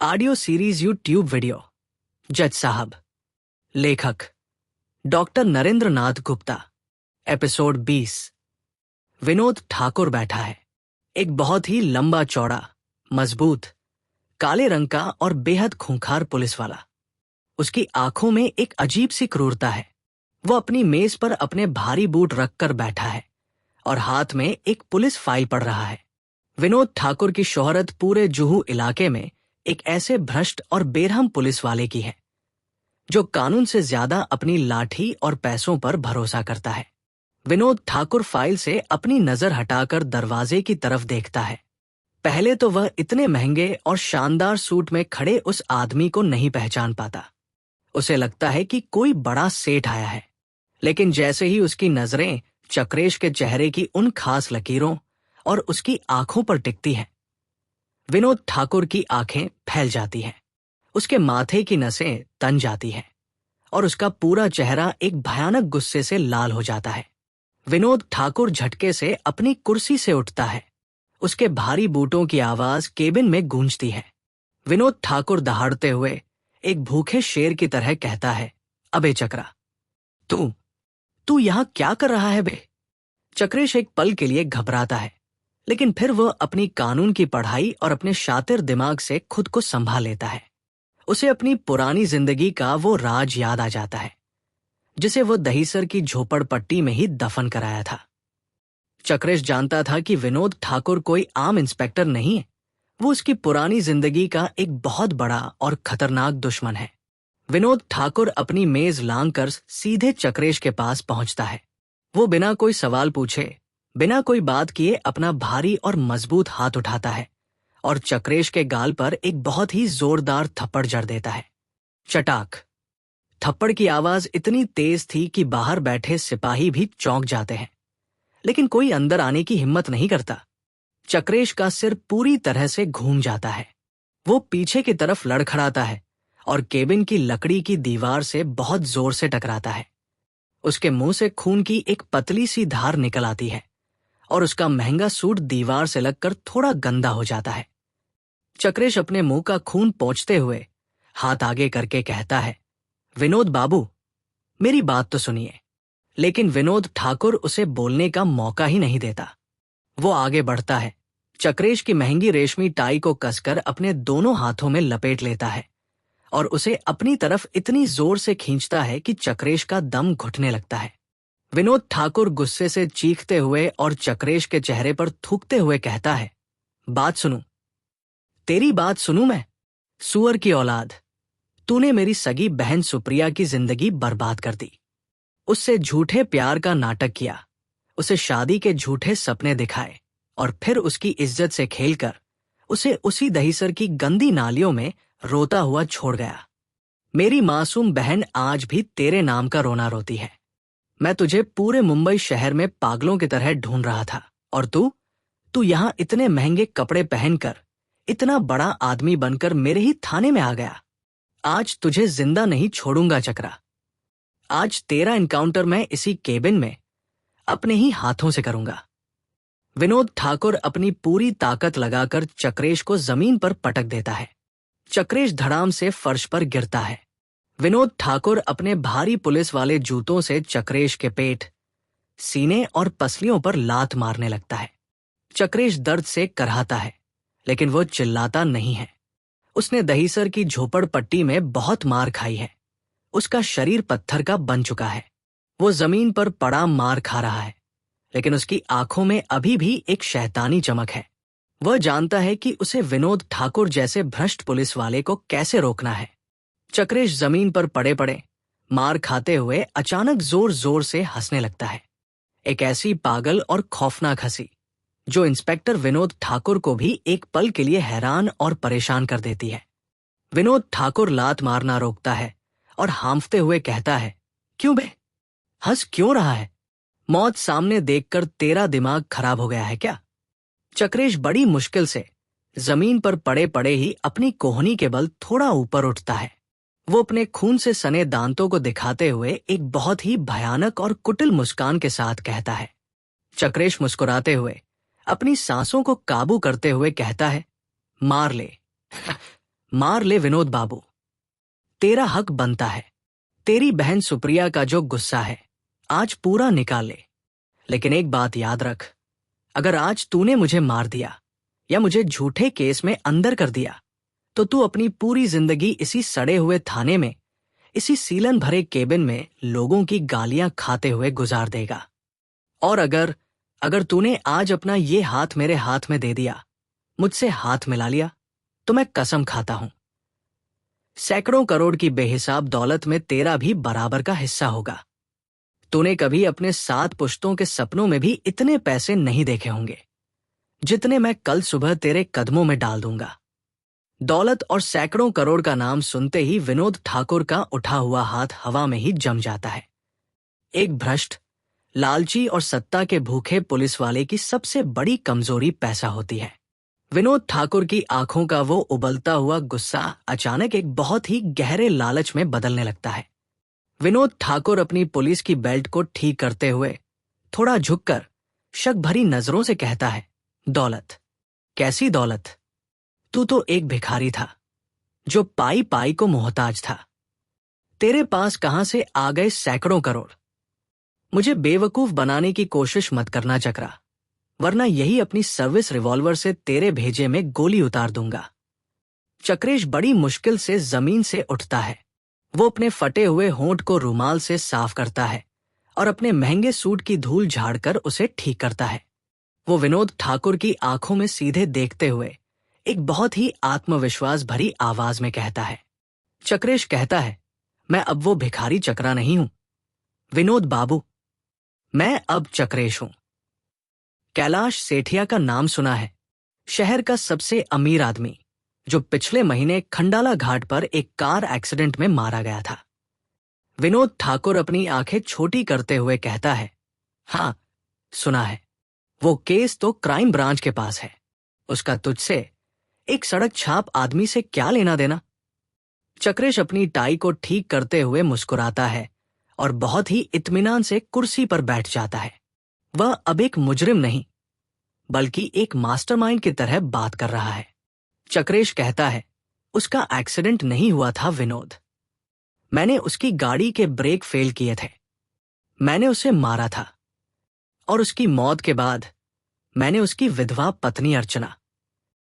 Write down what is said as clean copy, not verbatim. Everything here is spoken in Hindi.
Audio series YouTube video. जज साहब। लेखक डॉक्टर नरेंद्र नाथ गुप्ता। एपिसोड 20। विनोद ठाकुर बैठा है, एक बहुत ही लंबा चौड़ा, मजबूत, काले रंग का और बेहद खूंखार पुलिस वाला। उसकी आंखों में एक अजीब सी क्रूरता है। वो अपनी मेज पर अपने भारी बूट रखकर बैठा है और हाथ में एक पुलिस फाइल पढ़ रहा है। विनोद ठाकुर की शोहरत पूरे जुहू इलाके में एक ऐसे भ्रष्ट और बेरहम पुलिस वाले की है जो कानून से ज्यादा अपनी लाठी और पैसों पर भरोसा करता है। विनोद ठाकुर फाइल से अपनी नजर हटाकर दरवाजे की तरफ देखता है। पहले तो वह इतने महंगे और शानदार सूट में खड़े उस आदमी को नहीं पहचान पाता। उसे लगता है कि कोई बड़ा सेठ आया है, लेकिन जैसे ही उसकी नजरें चक्रेश के चेहरे की उन खास लकीरों और उसकी आंखों पर टिकती हैं, विनोद ठाकुर की आंखें फैल जाती हैं, उसके माथे की नसें तन जाती हैं और उसका पूरा चेहरा एक भयानक गुस्से से लाल हो जाता है। विनोद ठाकुर झटके से अपनी कुर्सी से उठता है। उसके भारी बूटों की आवाज केबिन में गूंजती है। विनोद ठाकुर दहाड़ते हुए एक भूखे शेर की तरह कहता है, अबे चक्रा, तू तू यहां क्या कर रहा है बे? चक्रेश एक पल के लिए घबराता है, लेकिन फिर वह अपनी कानून की पढ़ाई और अपने शातिर दिमाग से खुद को संभाल लेता है। उसे अपनी पुरानी जिंदगी का वो राज याद आ जाता है जिसे वो दहीसर की झोपड़पट्टी में ही दफन कराया था। चक्रेश जानता था कि विनोद ठाकुर कोई आम इंस्पेक्टर नहीं है। वो उसकी पुरानी जिंदगी का एक बहुत बड़ा और खतरनाक दुश्मन है। विनोद ठाकुर अपनी मेज लांघकर सीधे चक्रेश के पास पहुंचता है। वो बिना कोई सवाल पूछे, बिना कोई बात किए अपना भारी और मजबूत हाथ उठाता है और चक्रेश के गाल पर एक बहुत ही जोरदार थप्पड़ जड़ देता है। चटाक। थप्पड़ की आवाज इतनी तेज थी कि बाहर बैठे सिपाही भी चौंक जाते हैं, लेकिन कोई अंदर आने की हिम्मत नहीं करता। चक्रेश का सिर पूरी तरह से घूम जाता है। वो पीछे की तरफ लड़खड़ाता है और केबिन की लकड़ी की दीवार से बहुत जोर से टकराता है। उसके मुंह से खून की एक पतली सी धार निकल आती है और उसका महंगा सूट दीवार से लगकर थोड़ा गंदा हो जाता है। चक्रेश अपने मुंह का खून पोंछते हुए हाथ आगे करके कहता है, विनोद बाबू, मेरी बात तो सुनिए। लेकिन विनोद ठाकुर उसे बोलने का मौका ही नहीं देता। वो आगे बढ़ता है, चक्रेश की महंगी रेशमी टाई को कसकर अपने दोनों हाथों में लपेट लेता है और उसे अपनी तरफ इतनी जोर से खींचता है कि चक्रेश का दम घुटने लगता है। विनोद ठाकुर गुस्से से चीखते हुए और चक्रेश के चेहरे पर थूकते हुए कहता है, बात सुनूं? तेरी बात सुनूं मैं? सुअर की औलाद, तूने मेरी सगी बहन सुप्रिया की जिंदगी बर्बाद कर दी। उससे झूठे प्यार का नाटक किया, उसे शादी के झूठे सपने दिखाए और फिर उसकी इज्जत से खेलकर उसे उसी दहीसर की गंदी नालियों में रोता हुआ छोड़ गया। मेरी मासूम बहन आज भी तेरे नाम का रोना रोती है। मैं तुझे पूरे मुंबई शहर में पागलों की तरह ढूंढ रहा था और तू यहां इतने महंगे कपड़े पहनकर, इतना बड़ा आदमी बनकर मेरे ही थाने में आ गया। आज तुझे जिंदा नहीं छोड़ूंगा चक्रा। आज तेरा एनकाउंटर मैं इसी केबिन में अपने ही हाथों से करूंगा। विनोद ठाकुर अपनी पूरी ताकत लगाकर चक्रेश को जमीन पर पटक देता है। चक्रेश धड़ाम से फर्श पर गिरता है। विनोद ठाकुर अपने भारी पुलिस वाले जूतों से चक्रेश के पेट, सीने और पसलियों पर लात मारने लगता है। चक्रेश दर्द से कराहता है, लेकिन वो चिल्लाता नहीं है। उसने दहीसर की झोपड़पट्टी में बहुत मार खाई है। उसका शरीर पत्थर का बन चुका है। वो जमीन पर पड़ा मार खा रहा है, लेकिन उसकी आंखों में अभी भी एक शैतानी चमक है। वह जानता है कि उसे विनोद ठाकुर जैसे भ्रष्ट पुलिस वाले को कैसे रोकना है। चक्रेश जमीन पर पड़े पड़े मार खाते हुए अचानक जोर जोर से हंसने लगता है। एक ऐसी पागल और खौफनाक हंसी जो इंस्पेक्टर विनोद ठाकुर को भी एक पल के लिए हैरान और परेशान कर देती है। विनोद ठाकुर लात मारना रोकता है और हांफते हुए कहता है, क्यों बे, हंस क्यों रहा है? मौत सामने देखकर तेरा दिमाग खराब हो गया है क्या? चक्रेश बड़ी मुश्किल से जमीन पर पड़े पड़े ही अपनी कोहनी के बल थोड़ा ऊपर उठता है। वो अपने खून से सने दांतों को दिखाते हुए एक बहुत ही भयानक और कुटिल मुस्कान के साथ कहता है। चक्रेश मुस्कुराते हुए अपनी सांसों को काबू करते हुए कहता है, मार ले मार ले विनोद बाबू, तेरा हक बनता है। तेरी बहन सुप्रिया का जो गुस्सा है आज पूरा निकाल ले। लेकिन एक बात याद रख, अगर आज तूने मुझे मार दिया या मुझे झूठे केस में अंदर कर दिया तो तू अपनी पूरी जिंदगी इसी सड़े हुए थाने में, इसी सीलन भरे केबिन में लोगों की गालियां खाते हुए गुजार देगा। और अगर तूने आज अपना ये हाथ मेरे हाथ में दे दिया, मुझसे हाथ मिला लिया, तो मैं कसम खाता हूं सैकड़ों करोड़ की बेहिसाब दौलत में तेरा भी बराबर का हिस्सा होगा। तूने कभी अपने 7 पुश्तों के सपनों में भी इतने पैसे नहीं देखे होंगे जितने मैं कल सुबह तेरे कदमों में डाल दूंगा। दौलत और सैकड़ों करोड़ का नाम सुनते ही विनोद ठाकुर का उठा हुआ हाथ हवा में ही जम जाता है। एक भ्रष्ट, लालची और सत्ता के भूखे पुलिस वाले की सबसे बड़ी कमजोरी पैसा होती है। विनोद ठाकुर की आंखों का वो उबलता हुआ गुस्सा अचानक एक बहुत ही गहरे लालच में बदलने लगता है। विनोद ठाकुर अपनी पुलिस की बेल्ट को ठीक करते हुए थोड़ा झुककर शक भरी नजरों से कहता है, दौलत? कैसी दौलत? तू तो एक भिखारी था जो पाई पाई को मोहताज था। तेरे पास कहां से आ गए सैकड़ों करोड़? मुझे बेवकूफ बनाने की कोशिश मत करना चक्रा, वरना यही अपनी सर्विस रिवॉल्वर से तेरे भेजे में गोली उतार दूंगा। चक्रेश बड़ी मुश्किल से जमीन से उठता है। वो अपने फटे हुए होंठ को रुमाल से साफ करता है और अपने महंगे सूट की धूल झाड़कर उसे ठीक करता है। वो विनोद ठाकुर की आंखों में सीधे देखते हुए एक बहुत ही आत्मविश्वास भरी आवाज में कहता है। चक्रेश कहता है, मैं अब वो भिखारी चक्रा नहीं हूं विनोद बाबू, मैं अब चक्रेश हूं। कैलाश सेठिया का नाम सुना है? शहर का सबसे अमीर आदमी जो पिछले महीने खंडाला घाट पर एक कार एक्सीडेंट में मारा गया था। विनोद ठाकुर अपनी आंखें छोटी करते हुए कहता है, हां सुना है। वो केस तो क्राइम ब्रांच के पास है। उसका तुझसे, एक सड़क छाप आदमी से क्या लेना देना? चक्रेश अपनी टाई को ठीक करते हुए मुस्कुराता है और बहुत ही इत्मीनान से कुर्सी पर बैठ जाता है। वह अब एक मुजरिम नहीं बल्कि एक मास्टरमाइंड की तरह बात कर रहा है। चक्रेश कहता है, उसका एक्सीडेंट नहीं हुआ था विनोद। मैंने उसकी गाड़ी के ब्रेक फेल किए थे। मैंने उसे मारा था और उसकी मौत के बाद मैंने उसकी विधवा पत्नी अर्चना